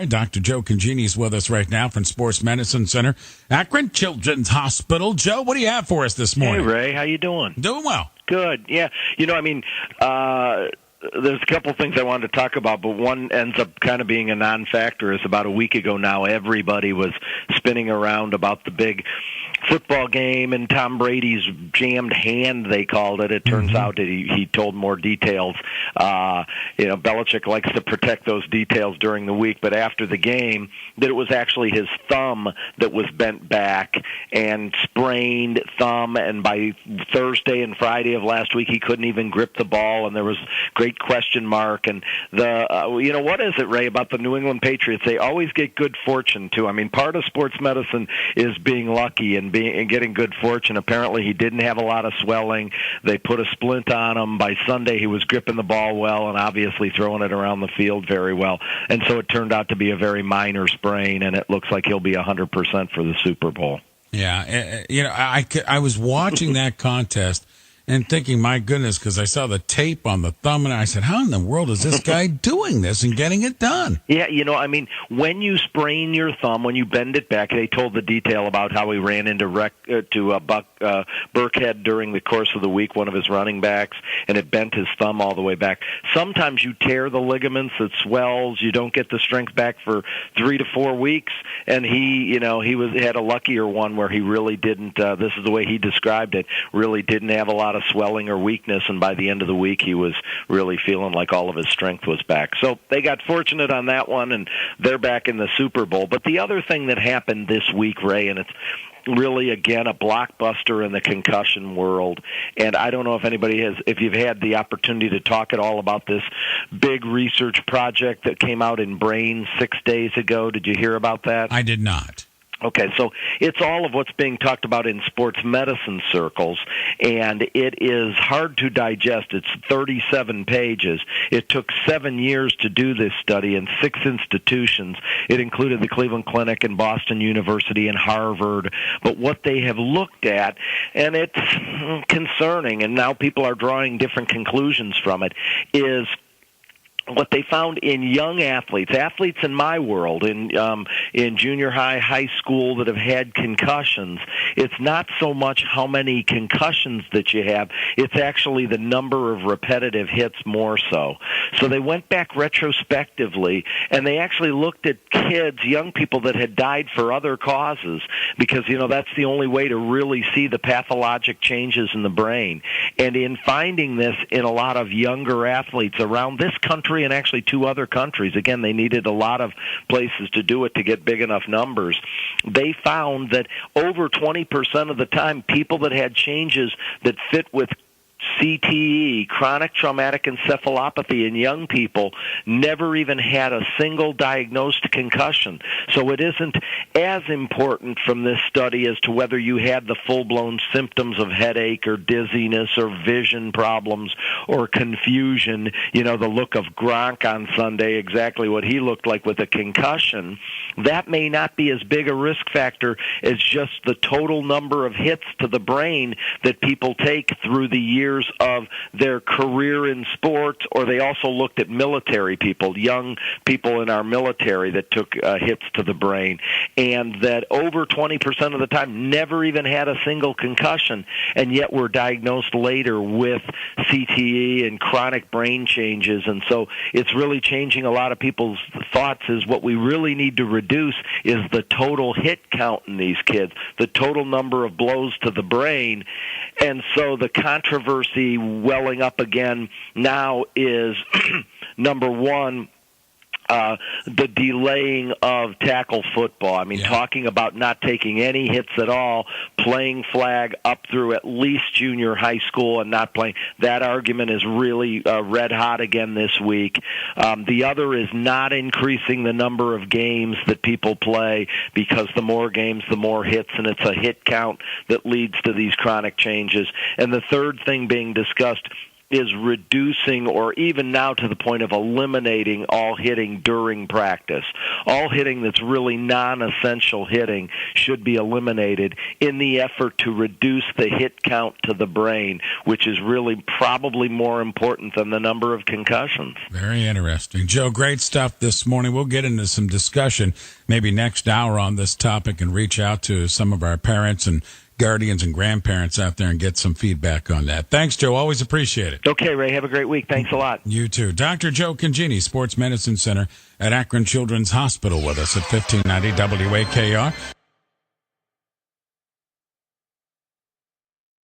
Dr. Joe Congini is with us right now from Sports Medicine Center, Akron Children's Hospital. Joe, what do you have for us this morning? Hey, Ray. How you doing? Doing well. Good. Yeah. There's a couple things I wanted to talk about, but one ends up kind of being a non-factor. It's about a week ago now. Everybody was spinning around about the big football game and Tom Brady's jammed hand, they called it. It turns out that he told more details. Belichick likes to protect those details during the week, but after the game, that it was actually his thumb that was bent back and sprained thumb, and by Thursday and Friday of last week, he couldn't even grip the ball, and there was great question mark. And what is it, Ray, about the New England Patriots? They always get good fortune, too. I mean, part of sports medicine is being lucky and getting good fortune. Apparently, he didn't have a lot of swelling. They put a splint on him. By Sunday, he was gripping the ball well and obviously throwing it around the field very well. And so it turned out to be a very minor sprain, and it looks like he'll be 100% for the Super Bowl. Yeah, I was watching that contest and thinking, my goodness, because I saw the tape on the thumb, and I said, how in the world is this guy doing this and getting it done? Yeah, when you sprain your thumb, when you bend it back, they told the detail about how he ran into Burkhead during the course of the week, one of his running backs, and it bent his thumb all the way back. Sometimes you tear the ligaments, it swells, you don't get the strength back for 3 to 4 weeks, and he had a luckier one where he really didn't, this is the way he described it, really didn't have a lot of swelling or weakness, and by the end of the week he was really feeling like all of his strength was back. So they got fortunate on that one, and they're back in the Super Bowl. But the other thing that happened this week, Ray, and it's really, again, a blockbuster in the concussion world. And I don't know if you've had the opportunity to talk at all about this big research project that came out in Brain 6 days ago. Did you hear about that? I did not. Okay, so it's all of what's being talked about in sports medicine circles, and it is hard to digest. It's 37 pages. It took 7 years to do this study in 6 institutions. It included the Cleveland Clinic and Boston University and Harvard. But what they have looked at, and it's concerning, and now people are drawing different conclusions from it, is what they found in young athletes in my world, in junior high school that have had concussions. It's not so much how many concussions that you have, it's actually the number of repetitive hits more so. So they went back retrospectively, and they actually looked at kids, young people that had died for other causes, because, that's the only way to really see the pathologic changes in the brain. And in finding this in a lot of younger athletes around this country, and actually 2 other countries. Again, they needed a lot of places to do it to get big enough numbers. They found that over 20% of the time, people that had changes that fit with CTE, chronic traumatic encephalopathy, in young people never even had a single diagnosed concussion. So it isn't as important from this study as to whether you had the full-blown symptoms of headache or dizziness or vision problems or confusion. The look of Gronk on Sunday, exactly what he looked like with a concussion. That may not be as big a risk factor as just the total number of hits to the brain that people take through the years of their career in sports, or they also looked at military people, young people in our military that took hits to the brain, and that over 20% of the time never even had a single concussion, and yet were diagnosed later with CTE and chronic brain changes. And so it's really changing a lot of people's thoughts. Is what we really need to reduce is the total hit count in these kids, the total number of blows to the brain. And so the controversy welling up again now is, number one, the delaying of tackle football. I mean, talking about not taking any hits at all, playing flag up through at least junior high school and not playing. That argument is really red hot again this week. The other is not increasing the number of games that people play, because the more games, the more hits, and it's a hit count that leads to these chronic changes. And the third thing being discussed is reducing, or even now to the point of eliminating, all hitting during practice. All hitting that's really non-essential hitting should be eliminated in the effort to reduce the hit count to the brain, which is really probably more important than the number of concussions. Very interesting. Joe, great stuff this morning. We'll get into some discussion maybe next hour on this topic and reach out to some of our parents and guardians and grandparents out there and get some feedback on that. Thanks, Joe. Always appreciate it. Okay, Ray. Have a great week. Thanks a lot. You too. Dr. Joe Congini, Sports Medicine Center at Akron Children's Hospital, with us at 1590 WAKR.